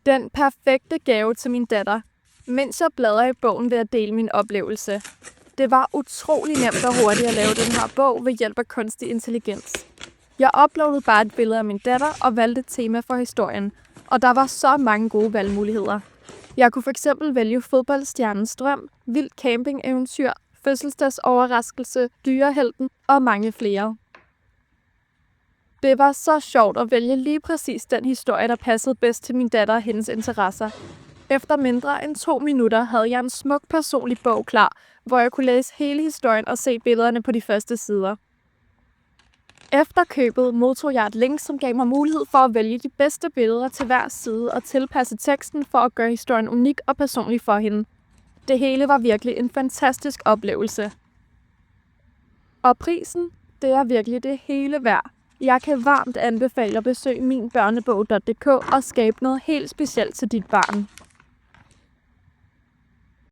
Den perfekte gave til min datter, mens jeg bladrer i bogen ved at dele min oplevelse. Det var utrolig nemt og hurtigt at lave den her bog ved hjælp af kunstig intelligens. Jeg uploadede bare et billede af min datter og valgte et tema for historien, og der var så mange gode valgmuligheder. Jeg kunne fx vælge fodboldstjernens drøm, vildt campingeventyr, fødselsdagsoverraskelse, dyrehelten og mange flere. Det var så sjovt at vælge lige præcis den historie, der passede bedst til min datter og hendes interesser. Efter mindre end 2 minutter havde jeg en smuk personlig bog klar, hvor jeg kunne læse hele historien og se billederne på de første sider. Efter købet modtog jeg et link, som gav mig mulighed for at vælge de bedste billeder til hver side og tilpasse teksten for at gøre historien unik og personlig for hende. Det hele var virkelig en fantastisk oplevelse. Og prisen, det er virkelig det hele værd. Jeg kan varmt anbefale at besøge minbørnebog.dk og skabe noget helt specielt til dit barn.